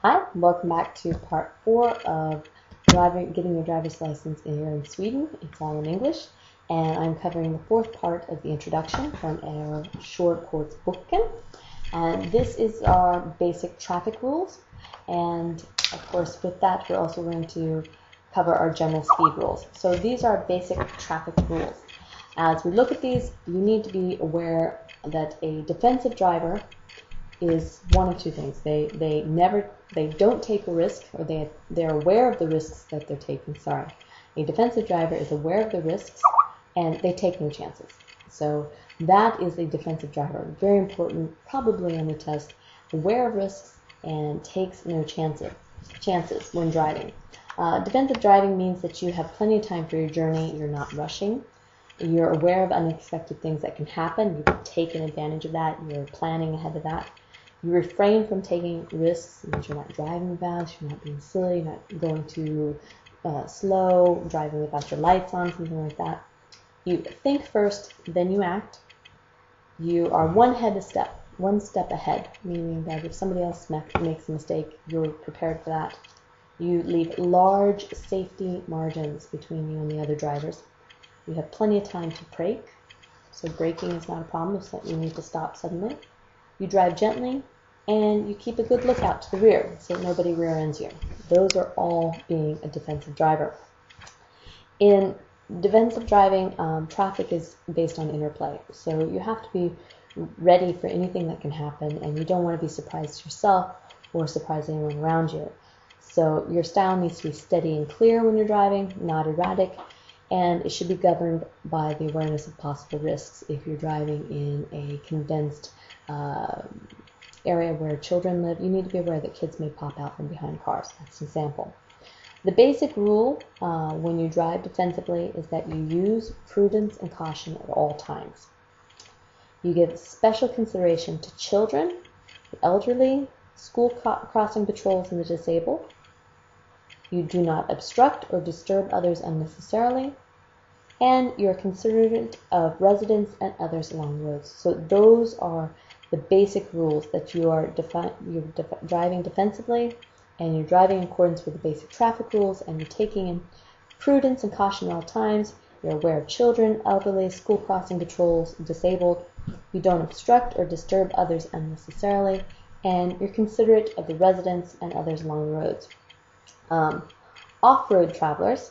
Hi, welcome back to part 4 of getting your driver's license here in Sweden. It's all in English, and I'm covering the 4th part of the introduction from our short course boken. And this is our basic traffic rules, and of course with that we're also going to cover our general speed rules. So these are basic traffic rules. As we look at these, you need to be aware that a defensive driver is one of two things. They don't take a risk, or they're aware of the risks that they're taking. Sorry. A defensive driver is aware of the risks and they take no chances. So that is a defensive driver. Very important, probably on the test. Aware of risks and takes no chances when driving. Defensive driving means that you have plenty of time for your journey. You're not rushing. You're aware of unexpected things that can happen. You've taken advantage of that. You're planning ahead of that. You refrain from taking risks because you're not driving fast, you're not being silly, you're not going too slow, driving without your lights on, something like that. You think first, then you act. You are one step ahead, meaning that if somebody else makes a mistake, you're prepared for that. You leave large safety margins between you and the other drivers. You have plenty of time to brake, so braking is not a problem if you need to stop suddenly. You drive gently, and you keep a good lookout to the rear so nobody rear ends you. Those are all being a defensive driver. In defensive driving, traffic is based on interplay, so you have to be ready for anything that can happen, and you don't want to be surprised yourself or surprise anyone around you. So your style needs to be steady and clear when you're driving, not erratic, and it should be governed by the awareness of possible risks. If you're driving in a condensed area where children live, you need to be aware that kids may pop out from behind cars. That's an example. The basic rule when you drive defensively is that you use prudence and caution at all times. You give special consideration to children, the elderly, school crossing patrols, and the disabled. You do not obstruct or disturb others unnecessarily, and you're considerate of residents and others along the roads. So those are the basic rules that you're driving defensively, and you're driving in accordance with the basic traffic rules, and you're taking in prudence and caution at all times. You're aware of children, elderly, school crossing patrols, disabled. You don't obstruct or disturb others unnecessarily, and you're considerate of the residents and others along the roads. Off-road travelers,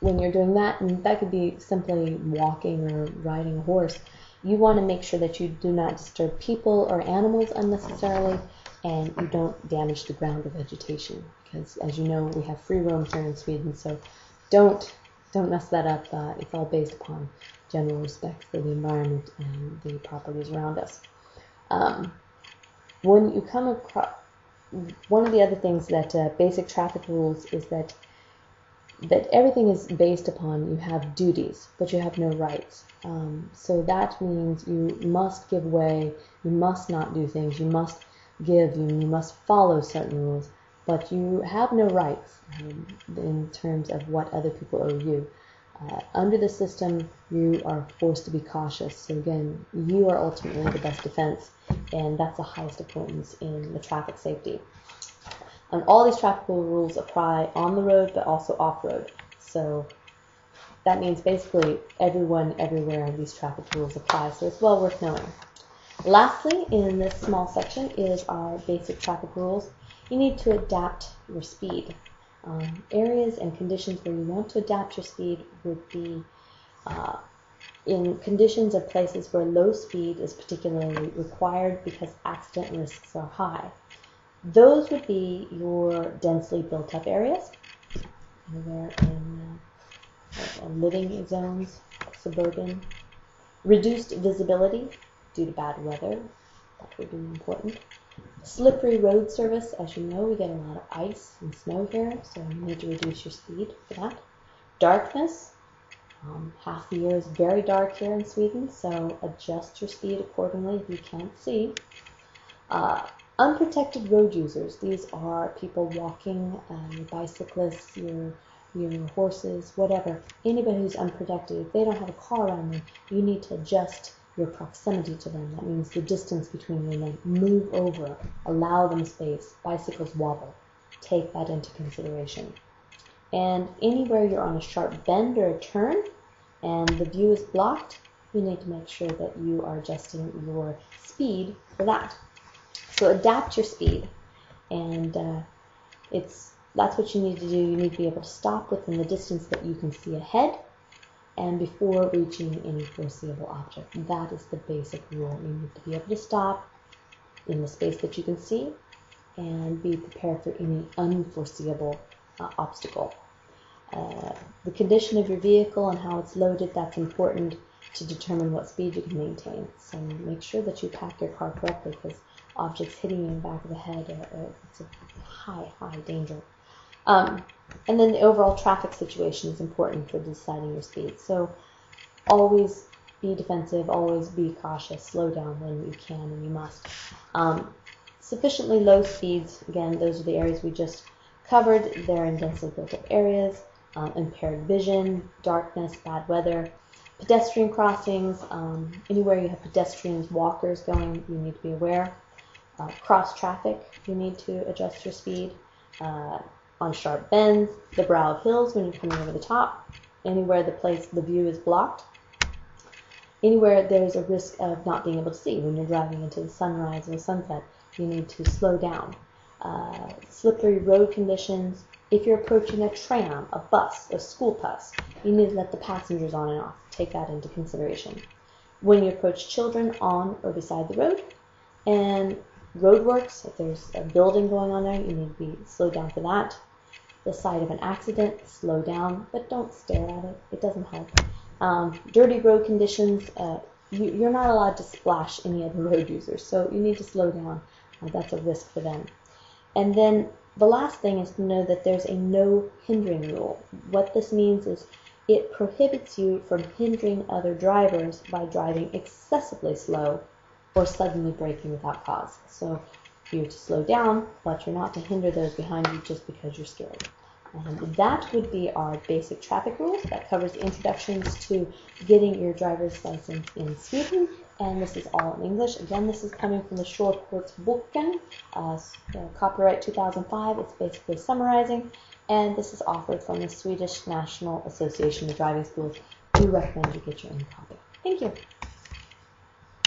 when you're doing that, and that could be simply walking or riding a horse, you want to make sure that you do not disturb people or animals unnecessarily, and you don't damage the ground or vegetation, because as you know, we have free roam here in Sweden, so don't mess that up. It's all based upon general respect for the environment and the properties around us. When you come across, one of the other things that basic traffic rules is that everything is based upon you have duties, but you have no rights. So that means you must give way, you must not do things, you must give, you must follow certain rules, but you have no rights in terms of what other people owe you. Under the system, you are forced to be cautious. So again, you are ultimately the best defense, and that's the highest importance in the traffic safety. And all these traffic rules apply on the road, but also off-road. So that means basically everyone, everywhere, these traffic rules apply. So it's well worth knowing. Lastly, in this small section is our basic traffic rules. You need to adapt your speed. Areas and conditions where you want to adapt your speed would be in conditions of places where low speed is particularly required because accident risks are high. Those would be your densely built up areas, anywhere in living zones, suburban. Reduced visibility due to bad weather, that would be important. Slippery road surface, as you know, we get a lot of ice and snow here, so you need to reduce your speed for that. Darkness, half the year is very dark here in Sweden, so adjust your speed accordingly if you can't see. Unprotected road users, these are people walking, your bicyclists, your horses, whatever. Anybody who's unprotected, if they don't have a car around them, you need to adjust your proximity to them. That means the distance between you and them. Move over. Allow them space. Bicycles wobble. Take that into consideration. And anywhere you're on a sharp bend or a turn and the view is blocked, you need to make sure that you are adjusting your speed for that. So adapt your speed, and that's what you need to do. You need to be able to stop within the distance that you can see ahead and before reaching any foreseeable object. That is the basic rule. You need to be able to stop in the space that you can see and be prepared for any unforeseeable obstacle. The condition of your vehicle and how it's loaded, that's important to determine what speed you can maintain. So make sure that you pack your car correctly, because objects hitting you in the back of the head, it's a high danger. And then the overall traffic situation is important for deciding your speed. So always be defensive, always be cautious, slow down when you can and you must. Sufficiently low speeds, again, those are the areas we just covered. They're in densely built up areas, impaired vision, darkness, bad weather, pedestrian crossings, anywhere you have pedestrians, walkers going, you need to be aware. Cross traffic, you need to adjust your speed. On sharp bends, the brow of hills when you're coming over the top, anywhere the view is blocked, anywhere there's a risk of not being able to see when you're driving into the sunrise or sunset, you need to slow down. Slippery road conditions, if you're approaching a tram, a bus, a school bus, you need to let the passengers on and off. Take that into consideration. When you approach children on or beside the road, and roadworks, if there's a building going on there, you need to be slowed down for that. The site of an accident, slow down, but don't stare at it. It doesn't help. Dirty road conditions, you're not allowed to splash any other road users, so you need to slow down. That's a risk for them. And then the last thing is to know that there's a no hindering rule. What this means is it prohibits you from hindering other drivers by driving excessively slow or suddenly braking without cause. So you're to slow down, but you're not to hinder those behind you just because you're scared. And that would be our basic traffic rules. That covers the introductions to getting your driver's license in Sweden. And this is all in English. Again, this is coming from the Körkortsboken, copyright 2005. It's basically summarizing. And this is offered from the Swedish National Association of Driving Schools. We recommend you get your own copy. Thank you.